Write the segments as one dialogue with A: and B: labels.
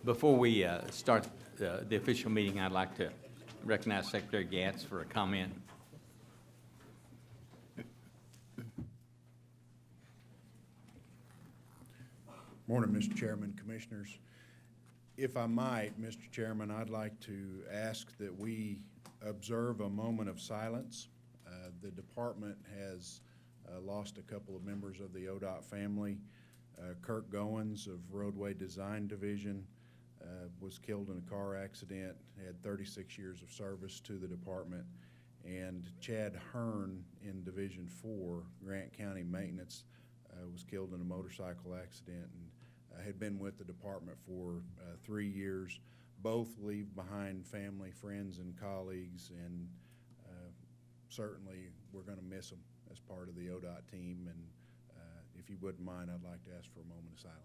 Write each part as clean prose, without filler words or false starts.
A: Before we start the official meeting, I'd like to recognize Secretary Gatz for a comment.
B: Morning, Mr. Chairman, Commissioners. If I might, Mr. Chairman, I'd like to ask that we observe a moment of silence. The department has lost a couple of members of the ODOT family. Kirk Goins of Roadway Design Division was killed in a car accident, had 36 years of service to the department, and Chad Hearn in Division 4, Grant County Maintenance, was killed in a motorcycle accident and had been with the department for 3 years. Both leave behind family, friends, and colleagues, and certainly we're going to miss them as part of the ODOT team. And if you wouldn't mind, I'd like to ask for a moment of silence.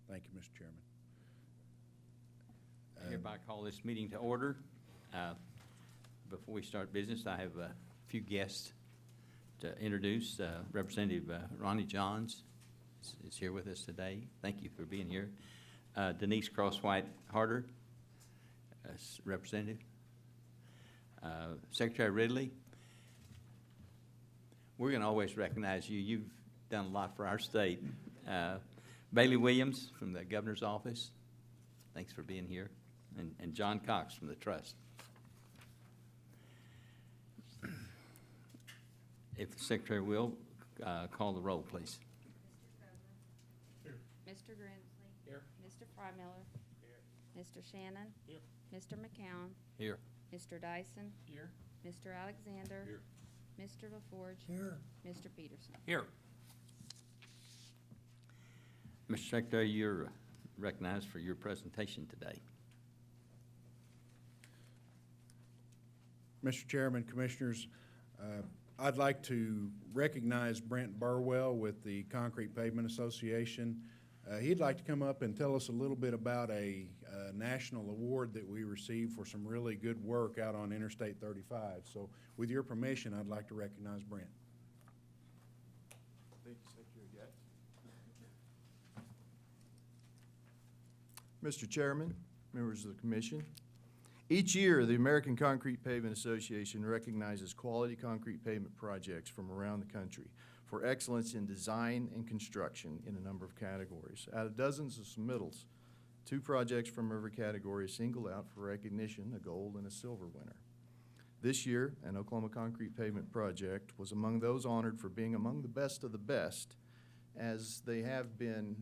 B: Thank you, Mr. Chairman.
A: I hereby call this meeting to order. Before we start business, I have a few guests to introduce. Representative Ronnie Johns is here with us today. Thank you for being here. Denise Crosswhite Harder, Representative. Secretary Ridley. We're going to always recognize you. You've done a lot for our state. Bailey Williams from the Governor's Office. Thanks for being here. And John Cox from the Trust. If the Secretary will, call the roll, please.
C: Mr. Grinsley.
D: Here.
C: Mr. Freimiller.
D: Here.
C: Mr. Shannon.
D: Here.
C: Mr. McCown.
A: Here.
C: Mr. Dyson.
D: Here.
C: Mr. Alexander.
D: Here.
C: Mr. LaForge.
D: Here.
C: Mr. Peterson.
A: Here. Mr. Secretary, you're recognized for your presentation today.
B: Mr. Chairman, Commissioners, I'd like to recognize Brent Burwell with the Concrete Pavement Association. He'd like to come up and tell us a little bit about a national award that we received for some really good work out on Interstate 35. So with your permission, I'd like to recognize Brent.
E: Thank you, Secretary Gatz. Mr. Chairman, members of the Commission, each year the American Concrete Pavement Association recognizes quality concrete pavement projects from around the country for excellence in design and construction in a number of categories. Out of dozens of submittals, 2 projects from every category are singled out for recognition, a gold and a silver winner. This year, an Oklahoma concrete pavement project was among those honored for being among the best of the best, as they have been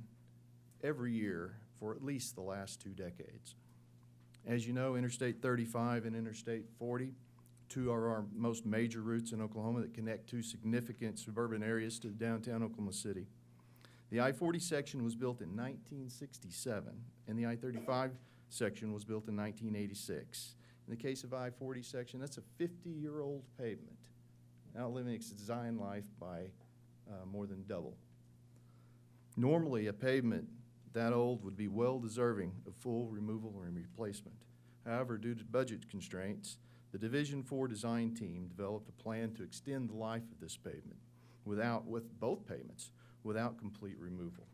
E: every year for at least the last 2 decades. As you know, Interstate 35 and Interstate 40, 2 are our most major routes in Oklahoma that connect 2 significant suburban areas to downtown Oklahoma City. The I-40 section was built in 1967, and the I-35 section was built in 1986. In the case of I-40 section, that's a 50-year-old pavement, outliving its design life by more than double. Normally, a pavement that old would be well deserving of full removal or replacement. However, due to budget constraints, the Division 4 design team developed a plan to extend the life of this pavement with both pavements without complete removal.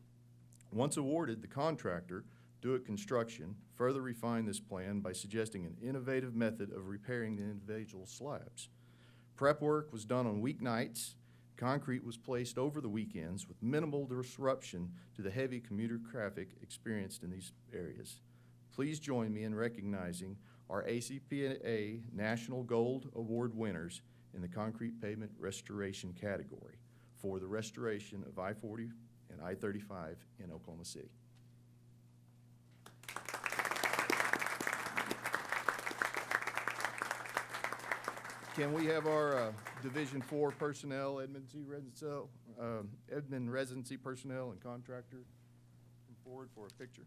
E: Once awarded, the contractor, DeWitt Construction, further refined this plan by suggesting an innovative method of repairing the individual slabs. Prep work was done on weeknights. Concrete was placed over the weekends with minimal disruption to the heavy commuter traffic experienced in these areas. Please join me in recognizing our ACPA National Gold Award winners in the concrete pavement restoration category for the restoration of I-40 and I-35 in Oklahoma City. Can we have our Division 4 personnel, admin residency personnel and contractor come forward for a picture?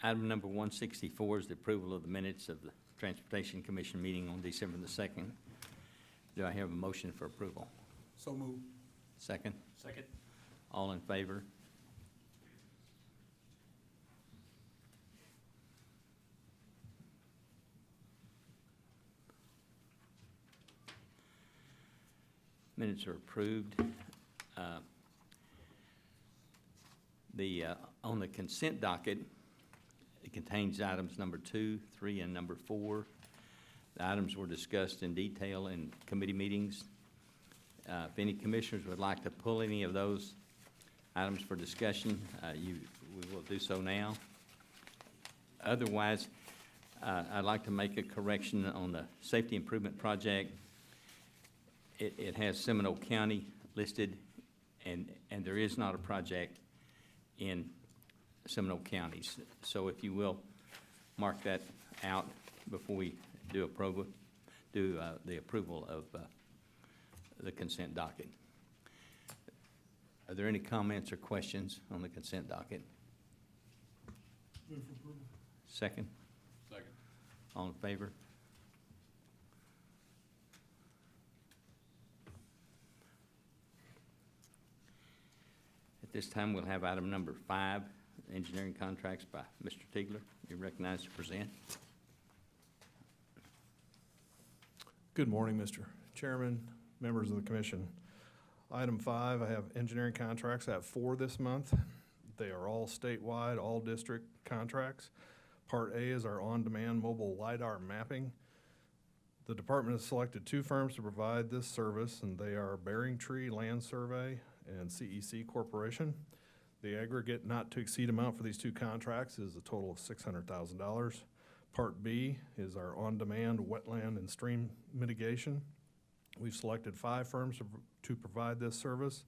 A: Item number 164 is the approval of the minutes of the Transportation Commission meeting on December the 2nd. Do I have a motion for approval?
D: So moved.
A: Second?
D: Second.
A: All in favor? Minutes are approved. On the consent docket, it contains items number 2, 3, and number 4. The items were discussed in detail in committee meetings. If any commissioners would like to pull any of those items for discussion, we will do so now. Otherwise, I'd like to make a correction on the safety improvement project. It has Seminole County listed, and there is not a project in Seminole counties. So if you will, mark that out before we do the approval of the consent docket. Are there any comments or questions on the consent docket?
D: Move for approval.
A: Second?
D: Second.
A: All in favor? At this time, we'll have item number 5, engineering contracts by Mr. Tiegler. You're recognized to present.
F: Good morning, Mr. Chairman, members of the commission. Item 5, I have engineering contracts. I have 4 this month. They are all statewide, all district contracts. Part A is our on-demand mobile LiDAR mapping. The department has selected 2 firms to provide this service, and they are Bearing Tree Land Survey and CEC Corporation. The aggregate not to exceed amount for these 2 contracts is a total of $600,000. Part B is our on-demand wetland and stream mitigation. We've selected 5 firms to provide this service,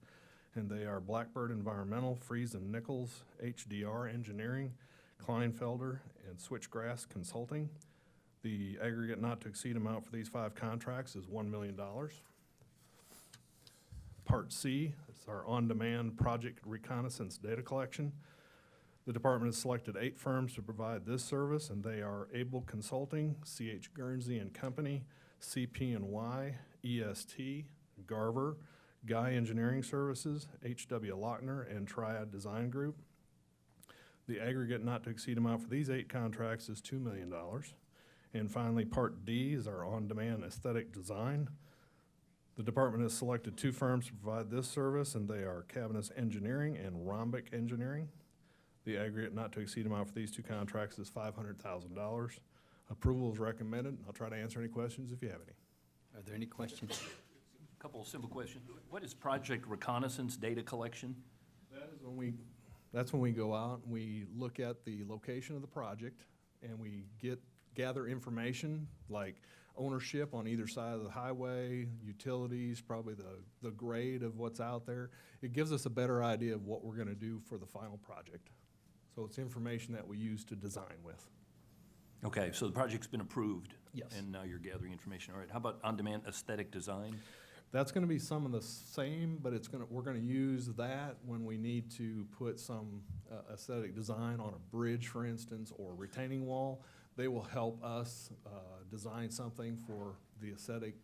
F: and they are Blackbird Environmental, Fries and Nichols, HDR Engineering, Kleinfelder, and Switchgrass Consulting. The aggregate not to exceed amount for these 5 contracts is $1 million. Part C is our on-demand project reconnaissance data collection. The department has selected 8 firms to provide this service, and they are Able Consulting, C.H. Guernsey and Company, CP&Y, EST, Garver, Guy Engineering Services, H.W. Lochner, and Triad Design Group. The aggregate not to exceed amount for these 8 contracts is $2 million. And finally, Part D is our on-demand aesthetic design. The department has selected 2 firms to provide this service, and they are Cabinets Engineering and Rhombic Engineering. The aggregate not to exceed amount for these 2 contracts is $500,000. Approval is recommended. I'll try to answer any questions if you have any.
A: Are there any questions?
D: Couple of simple questions. What is project reconnaissance data collection?
F: That's when we go out and we look at the location of the project, and we gather information like ownership on either side of the highway, utilities, probably the grade of what's out there. It gives us a better idea of what we're gonna do for the final project. So it's information that we use to design with.
D: Okay, so the project's been approved?
F: Yes.
D: And now you're gathering information. All right, how about on-demand aesthetic design?
F: That's gonna be some of the same, but we're gonna use that when we need to put some aesthetic design on a bridge, for instance, or retaining wall. They will help us design something for the aesthetic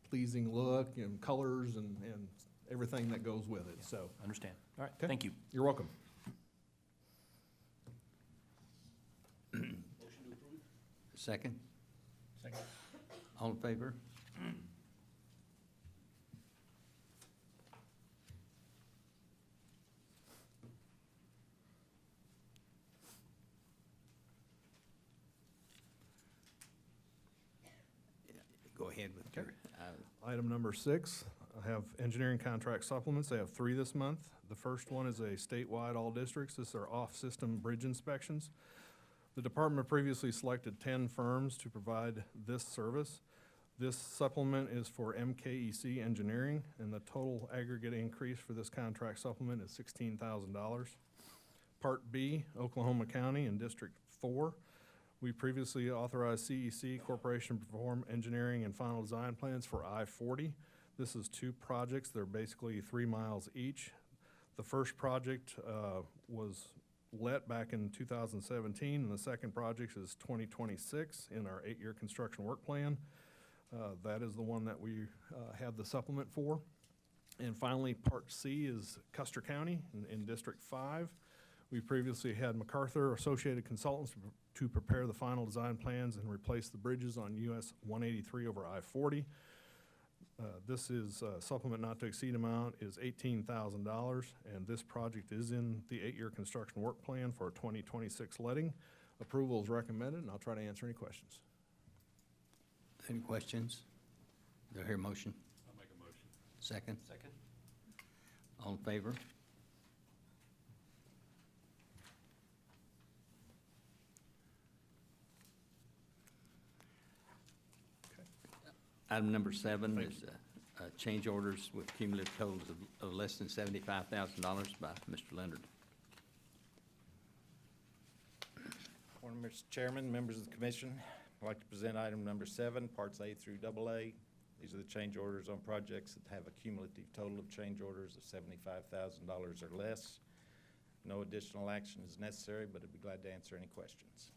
F: pleasing look and colors and everything that goes with it, so.
D: Understand. All right,
F: Okay.
D: thank you.
F: You're welcome.
A: Second?
D: Second.
A: All in favor? Go ahead with your,
F: Item number 6, I have engineering contract supplements. I have 3 this month. The first one is a statewide all districts. This are off-system bridge inspections. The department previously selected 10 firms to provide this service. This supplement is for MKEC Engineering, and the total aggregate increase for this contract supplement is $16,000. Part B, Oklahoma County and District 4. We previously authorized CEC Corporation to perform engineering and final design plans for I-40. This is 2 projects. They're basically 3 miles each. The first project was let back in 2017, and the second project is 2026 in our 8-year construction work plan. That is the one that we have the supplement for. And finally, Part C is Custer County in District 5. We previously had MacArthur Associated Consultants to prepare the final design plans and replace the bridges on US 183 over I-40. This is supplement not to exceed amount is $18,000, and this project is in the 8-year construction work plan for a 2026 letting. Approval is recommended, and I'll try to answer any questions.
A: Any questions? Do I hear a motion?
D: I'll make a motion.
A: Second?
D: Second?
A: All in favor? Item number 7
F: Thank
A: is change orders with cumulative totals of less than $75,000 by Mr. Leonard.
G: Morning, Mr. Chairman, members of the commission. I'd like to present item number 7, parts A through AA. These are the change orders on projects that have a cumulative total of change orders of $75,000 or less. No additional action is necessary, but I'd be glad to answer any questions.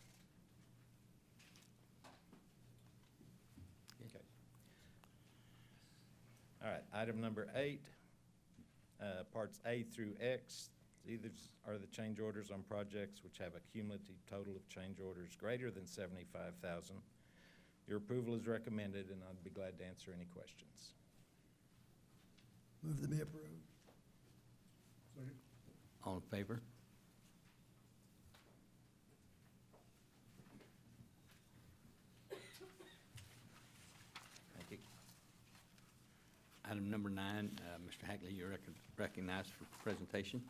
G: Okay. All right, item number 8, parts A through X. These are the change orders on projects which have a cumulative total of change orders greater than $75,000. Your approval is recommended, and I'd be glad to answer any questions.
H: Move to be approved.
A: All in favor?
G: Thank you.
A: Item number 9, Mr. Hackley, you're recognized for presentation.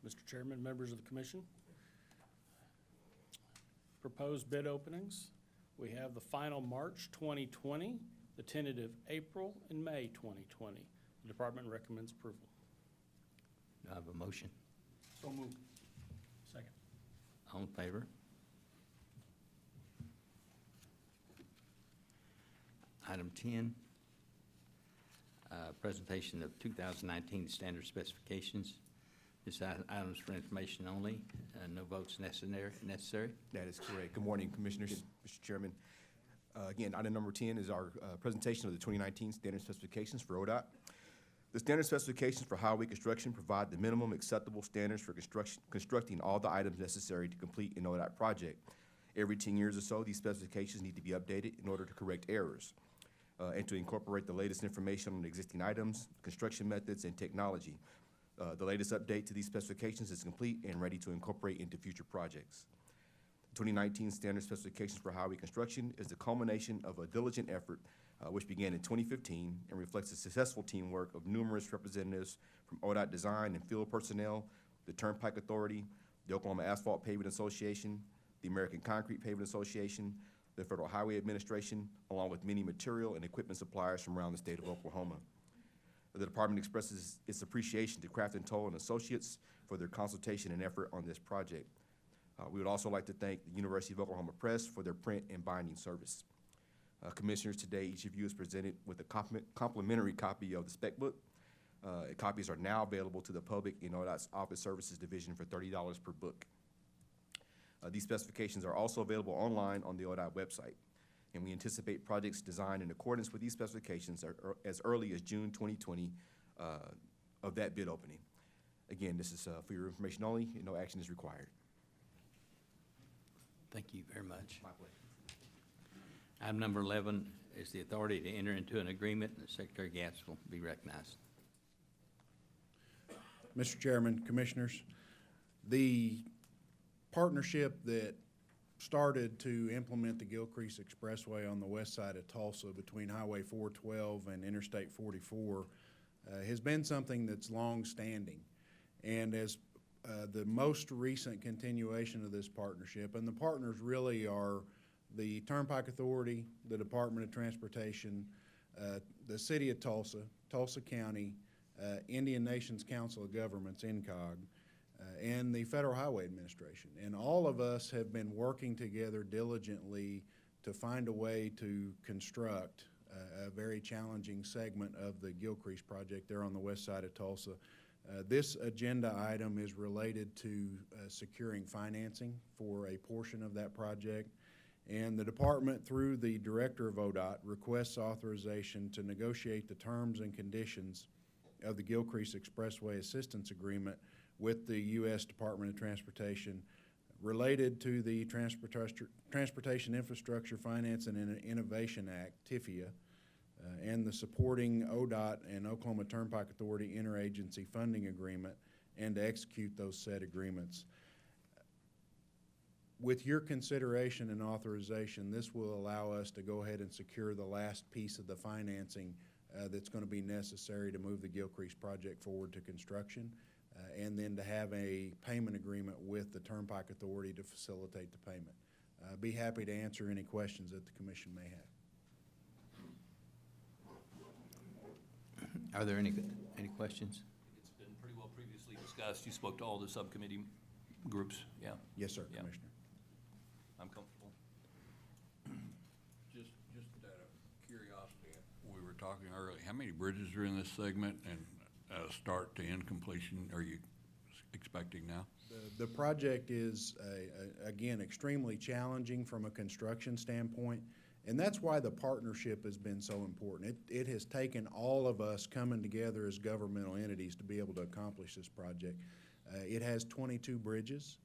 I: Mr. Chairman, members of the commission. Proposed bid openings. We have the final March 2020, the tentative April and May 2020. The department recommends approval.
A: Do I have a motion?
I: So moved. Second.
A: All in favor? Item 10, presentation of 2019 standard specifications. This item is for information only, no votes necessary.
J: That is correct. Good morning, Commissioners, Mr. Chairman. Again, item number 10 is our presentation of the 2019 standard specifications for ODOT. The standard specifications for highway construction provide the minimum acceptable standards for constructing all the items necessary to complete an ODOT project. Every 10 years or so, these specifications need to be updated in order to correct errors and to incorporate the latest information on existing items, construction methods, and technology. The latest update to these specifications is complete and ready to incorporate into future projects. The 2019 standard specifications for highway construction is the culmination of a diligent effort which began in 2015 and reflects the successful teamwork of numerous representatives from ODOT design and field personnel, the Turnpike Authority, the Oklahoma Asphalt Paving Association, the American Concrete Paving Association, the Federal Highway Administration, along with many material and equipment suppliers from around the state of Oklahoma. The department expresses its appreciation to Craft & Toll and Associates for their consultation and effort on this project. We would also like to thank the University of Oklahoma Press for their print and binding service. Commissioners, today each of you is presented with a complimentary copy of the spec book. Copies are now available to the public in ODOT's Office Services Division for $30 per book. These specifications are also available online on the ODOT website, and we anticipate projects designed in accordance with these specifications as early as June 2020 of that bid opening. Again, this is for your information only, and no action is required.
A: Thank you very much.
J: My pleasure.
A: Item number 11 is the authority to enter into an agreement, and Secretary Gatz will be recognized.
B: Mr. Chairman, Commissioners, the partnership that started to implement the Gilcrease Expressway on the west side of Tulsa between Highway 412 and Interstate 44 has been something that's long-standing. And as the most recent continuation of this partnership, and the partners really are the Turnpike Authority, the Department of Transportation, the City of Tulsa, Tulsa County, Indian Nations Council of Governments, INCOG, and the Federal Highway Administration. And all of us have been working together diligently to find a way to construct a very challenging segment of the Gilcrease project there on the west side of Tulsa. This agenda item is related to securing financing for a portion of that project. And the department, through the director of ODOT, requests authorization to negotiate the terms and conditions of the Gilcrease Expressway Assistance Agreement with the U.S. Department of Transportation related to the Transportation Infrastructure Finance and Innovation Act, TIFIA, and the supporting ODOT and Oklahoma Turnpike Authority interagency funding agreement, and to execute those said agreements. With your consideration and authorization, this will allow us to go ahead and secure the last piece of the financing that's going to be necessary to move the Gilcrease project forward to construction, and then to have a payment agreement with the Turnpike Authority to facilitate the payment. Be happy to answer any questions that the commission may have.
A: Are there any questions?
D: It's been pretty well previously discussed. You spoke to all the subcommittee groups, yeah,
B: Yes, sir,
D: Yeah.
B: Commissioner.
D: I'm comfortable.
H: Just out of curiosity, we were talking earlier, how many bridges are in this segment, and start to end completion are you expecting now?
B: The project is, again, extremely challenging from a construction standpoint, and that's why the partnership has been so important. It has taken all of us coming together as governmental entities to be able to accomplish this project. It has 22 bridges.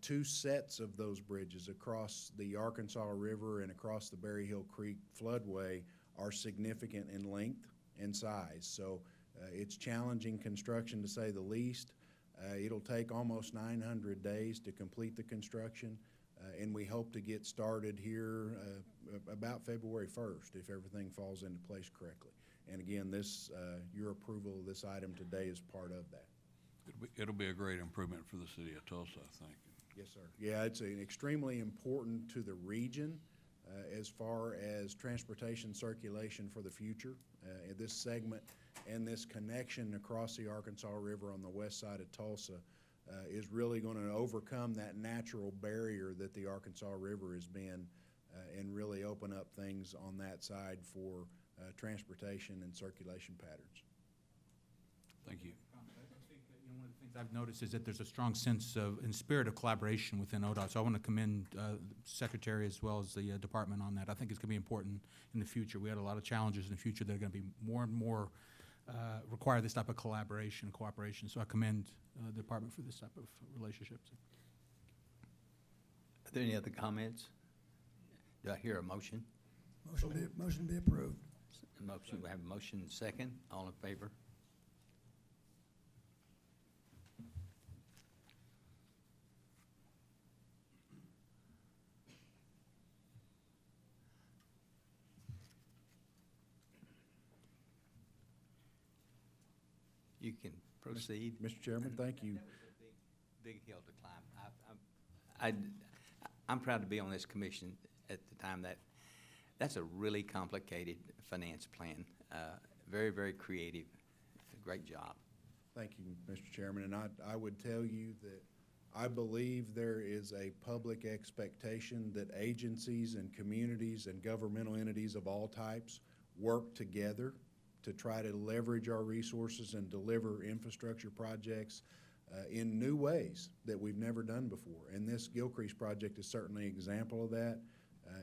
B: 2 sets of those bridges across the Arkansas River and across the Berry Hill Creek floodway are significant in length and size. So it's challenging construction, to say the least. It'll take almost 900 days to complete the construction, and we hope to get started here about February 1st if everything falls into place correctly. And again, this your approval of this item today is part of that.
H: It'll be a great improvement for the city of Tulsa, I think.
B: Yes, sir. Yeah, it's extremely important to the region as far as transportation circulation for the future. This segment and this connection across the Arkansas River on the west side of Tulsa is really going to overcome that natural barrier that the Arkansas River has been and really open up things on that side for transportation and circulation patterns.
H: Thank you.
K: I think that, one of the things I've noticed is that there's a strong sense of, and spirit of collaboration within ODOT. So I want to commend the Secretary as well as the department on that. I think it's going to be important in the future. We had a lot of challenges in the future that are going to be more and more require this type of collaboration, cooperation. So I commend the department for this type of relationships.
A: Are there any other comments? Do I hear a motion?
L: Motion be approved.
A: Motion, we have a motion and second. All in favor? You can proceed.
B: Mr. Chairman, thank you.
A: That was a big hill to climb. I'm proud to be on this commission at the time. That's a really complicated finance plan. Very, very creative. Great job.
B: Thank you, Mr. Chairman. And I would tell you that I believe there is a public expectation that agencies and communities and governmental entities of all types work together to try to leverage our resources and deliver infrastructure projects in new ways that we've never done before. And this Gilcrease project is certainly an example of that,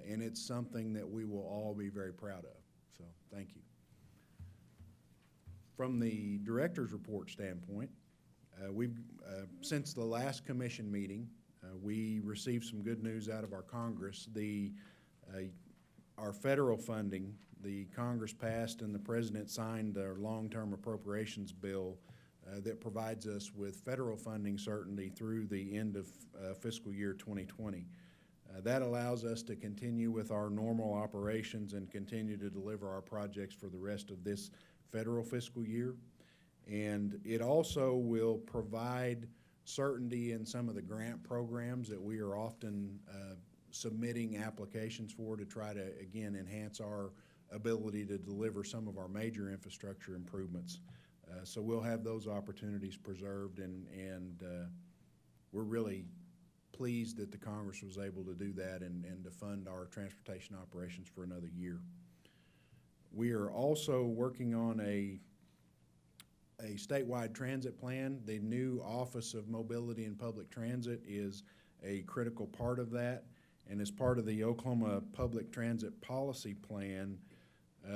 B: and it's something that we will all be very proud of. So thank you. From the director's report standpoint, since the last commission meeting, we received some good news out of our Congress. Our federal funding, the Congress passed and the President signed our long-term appropriations bill that provides us with federal funding certainty through the end of fiscal year 2020. That allows us to continue with our normal operations and continue to deliver our projects for the rest of this federal fiscal year. And it also will provide certainty in some of the grant programs that we are often submitting applications for to try to, again, enhance our ability to deliver some of our major infrastructure improvements. So we'll have those opportunities preserved, and we're really pleased that the Congress was able to do that and to fund our transportation operations for another year. We are also working on a a statewide transit plan. The new Office of Mobility and Public Transit is a critical part of that. And as part of the Oklahoma Public Transit Policy Plan,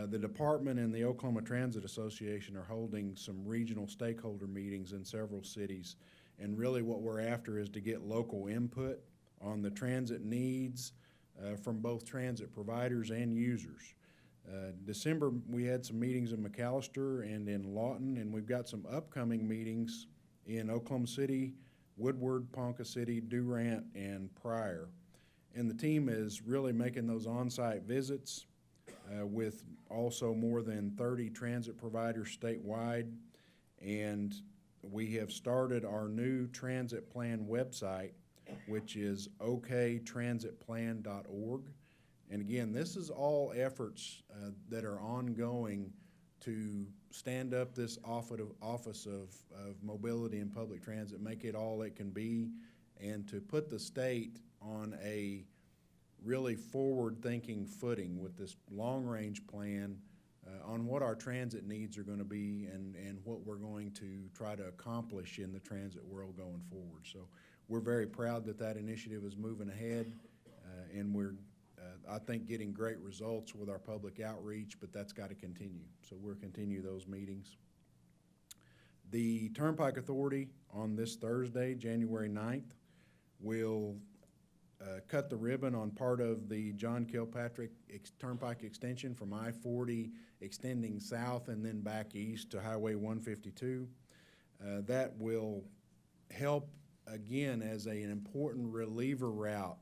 B: the department and the Oklahoma Transit Association are holding some regional stakeholder meetings in several cities. And really what we're after is to get local input on the transit needs from both transit providers and users. December, we had some meetings in McAllister and in Lawton, and we've got some upcoming meetings in Oklahoma City, Woodward, Ponca City, Durant, and Pryor. And the team is really making those on-site visits with also more than 30 transit providers statewide. And we have started our new transit plan website, which is oktransitplan.org. And again, this is all efforts that are ongoing to stand up this Office of Mobility and Public Transit, make it all it can be, and to put the state on a really forward-thinking footing with this long-range plan on what our transit needs are going to be and what we're going to try to accomplish in the transit world going forward. So we're very proud that that initiative is moving ahead, and we're I think getting great results with our public outreach, but that's got to continue. So we'll continue those meetings. The Turnpike Authority on this Thursday, January 9th, will cut the ribbon on part of the John Kilpatrick Turnpike extension from I-40 extending south and then back east to Highway 152. That will help, again, as an important reliever route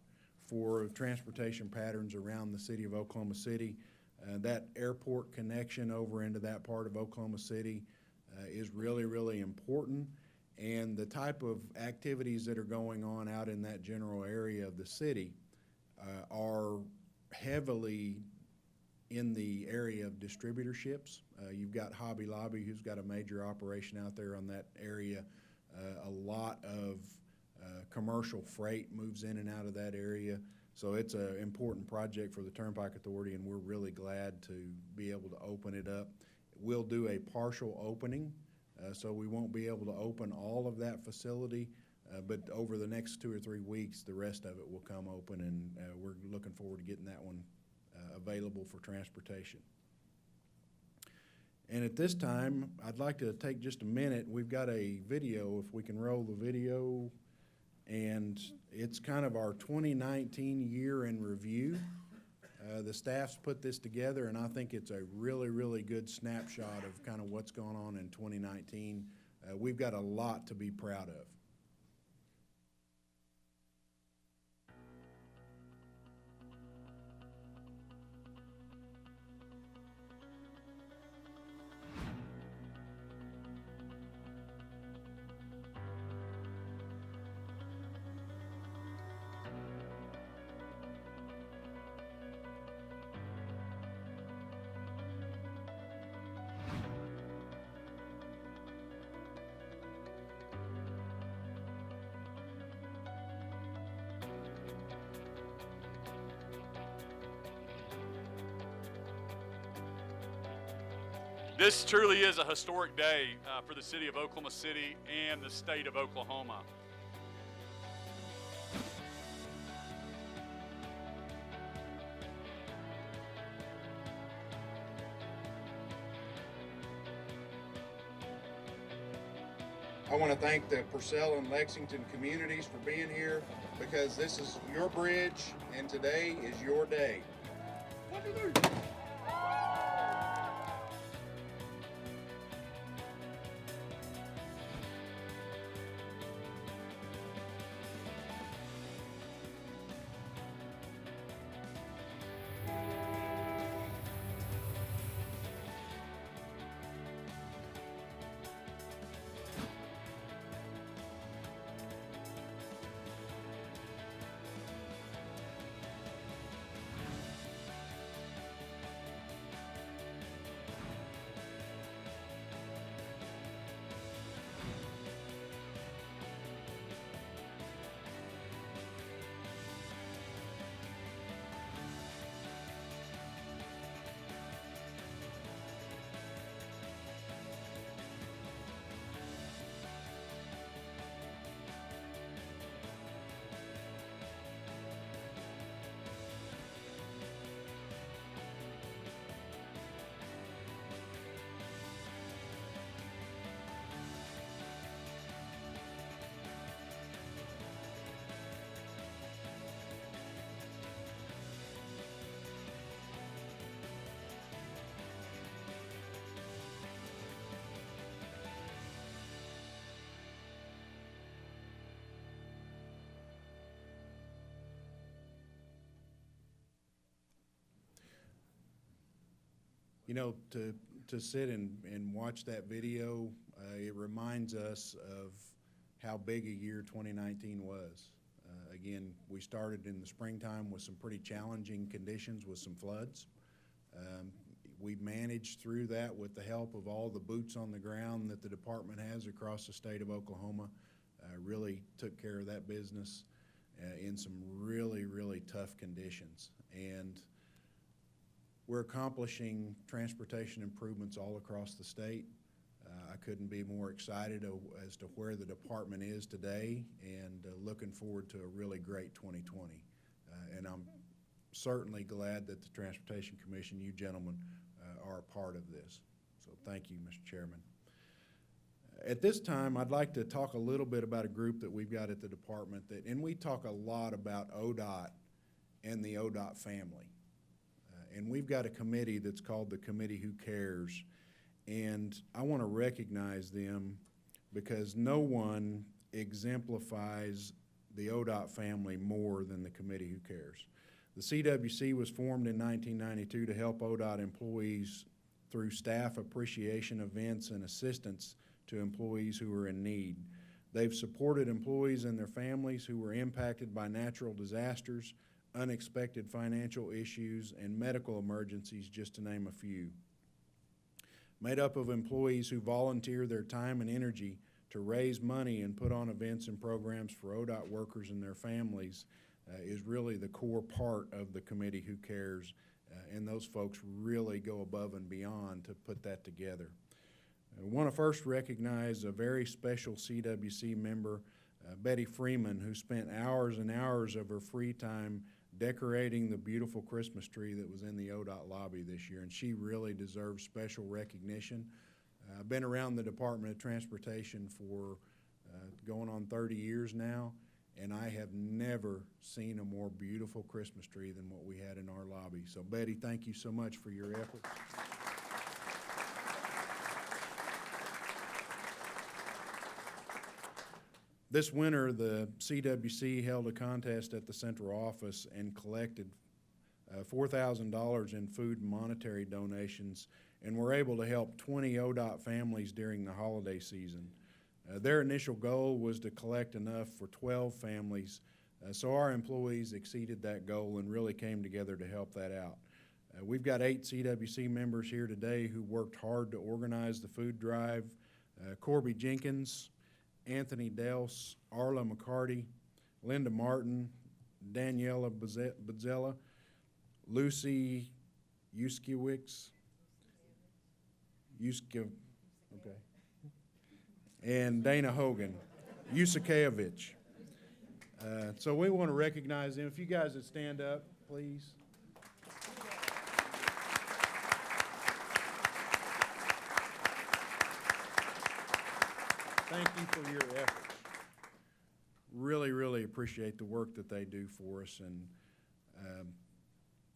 B: for transportation patterns around the city of Oklahoma City. That airport connection over into that part of Oklahoma City is really, really important. And the type of activities that are going on out in that general area of the city are heavily in the area of distributorships. You've got Hobby Lobby, who's got a major operation out there on that area. A lot of commercial freight moves in and out of that area. So it's an important project for the Turnpike Authority, and we're really glad to be able to open it up. We'll do a partial opening, so we won't be able to open all of that facility, but over the next 2 or 3 weeks, the rest of it will come open, and we're looking forward to getting that one available for transportation. And at this time, I'd like to take just a minute. We've got a video, if we can roll the video, and it's kind of our 2019 year in review. The staff's put this together, and I think it's a really, really good snapshot of kind of what's going on in 2019. We've got a lot to be proud of.
M: This truly is a historic day for the city of Oklahoma City and the state of Oklahoma.
B: I want to thank the Purcell and Lexington communities for being here, because this is your bridge and today is your day. You know, to sit and watch that video, it reminds us of how big a year 2019 was. Again, we started in the springtime with some pretty challenging conditions with some floods. We managed through that with the help of all the boots on the ground that the department has across the state of Oklahoma. Really took care of that business in some really, really tough conditions. And we're accomplishing transportation improvements all across the state. I couldn't be more excited as to where the department is today, and looking forward to a really great 2020. And I'm certainly glad that the Transportation Commission, you gentlemen, are a part of this. So thank you, Mr. Chairman. At this time, I'd like to talk a little bit about a group that we've got at the department and we talk a lot about ODOT and the ODOT family. And we've got a committee that's called the Committee Who Cares. And I want to recognize them because no one exemplifies the ODOT family more than the Committee Who Cares. The CWC was formed in 1992 to help ODOT employees through staff appreciation events and assistance to employees who are in need. They've supported employees and their families who were impacted by natural disasters, unexpected financial issues, and medical emergencies, just to name a few. Made up of employees who volunteer their time and energy to raise money and put on events and programs for ODOT workers and their families is really the core part of the Committee Who Cares, and those folks really go above and beyond to put that together. I want to first recognize a very special CWC member, Betty Freeman, who spent hours and hours of her free time decorating the beautiful Christmas tree that was in the ODOT lobby this year, and she really deserves special recognition. I've been around the Department of Transportation for going on 30 years now, and I have never seen a more beautiful Christmas tree than what we had in our lobby. So Betty, thank you so much for your efforts. This winter, the CWC held a contest at the central office and collected $4,000 in food and monetary donations, and were able to help 20 ODOT families during the holiday season. Their initial goal was to collect enough for 12 families, so our employees exceeded that goal and really came together to help that out. We've got 8 CWC members here today who worked hard to organize the food drive. Corby Jenkins, Anthony Dels, Arla McCarty, Linda Martin, Daniela Bazella, Lucy Yuskiewicz, okay, and Dana Hogan, Yusakevich. So we want to recognize them. If you guys would stand up, please. Thank you for your efforts. Really, really appreciate the work that they do for us. And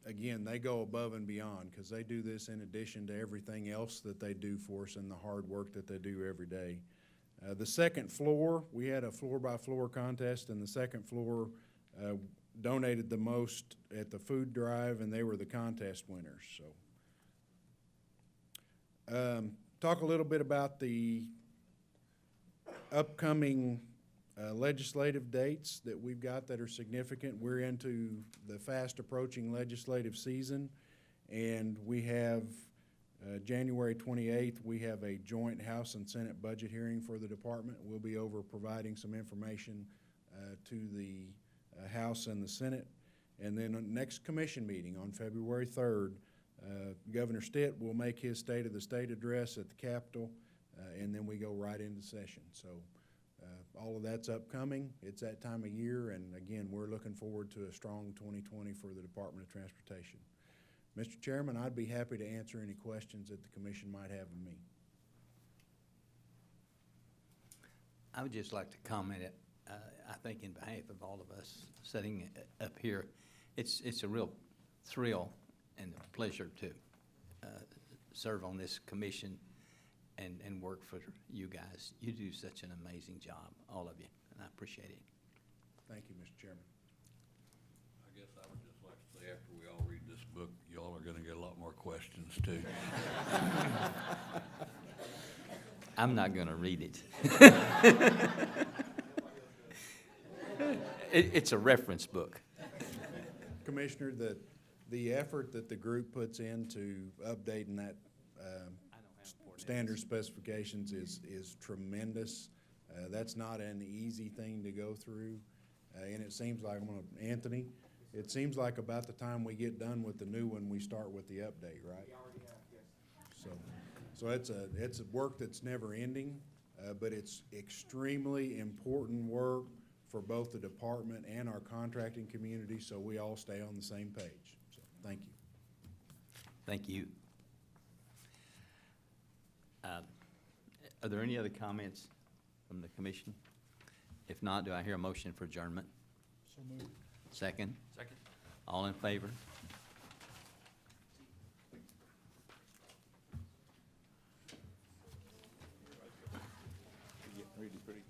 B: again, they go above and beyond because they do this in addition to everything else that they do for us and the hard work that they do every day. The second floor, we had a floor-by-floor contest, and the second floor donated the most at the food drive, and they were the contest winners. So, talk a little bit about the upcoming legislative dates that we've got that are significant. We're into the fast approaching legislative season, and we have January 28th, we have a joint House and Senate budget hearing for the department. We'll be over providing some information to the House and the Senate. And then next commission meeting on February 3rd, Governor Stitt will make his State of the State address at the Capitol, and then we go right into session. So all of that's upcoming. It's that time of year, and again, we're looking forward to a strong 2020 for the Department of Transportation. Mr. Chairman, I'd be happy to answer any questions that the commission might have of me.
A: I would just like to comment, I think in behalf of all of us sitting up here, it's a real thrill and a pleasure to serve on this commission and work for you guys. You do such an amazing job, all of you, and I appreciate it.
B: Thank you, Mr. Chairman.
H: I guess I would just like to say, after we all read this book, y'all are gonna get a lot more questions too.
A: I'm not going to read it. It's a reference book.
B: Commissioner, the effort that the group puts into updating that standard specifications is tremendous. That's not an easy thing to go through. And it seems like, Anthony, it seems like about the time we get done with the new one, we start with the update, right? We already have, yes. So it's a work that's never ending, but it's extremely important work for both the department and our contracting community, so we all stay on the same page. So, thank you.
A: Thank you. Are there any other comments from the commission? If not, do I hear a motion for adjournment?
L: So moved.
A: Second?
D: Second.
A: All in favor?
J: Pretty.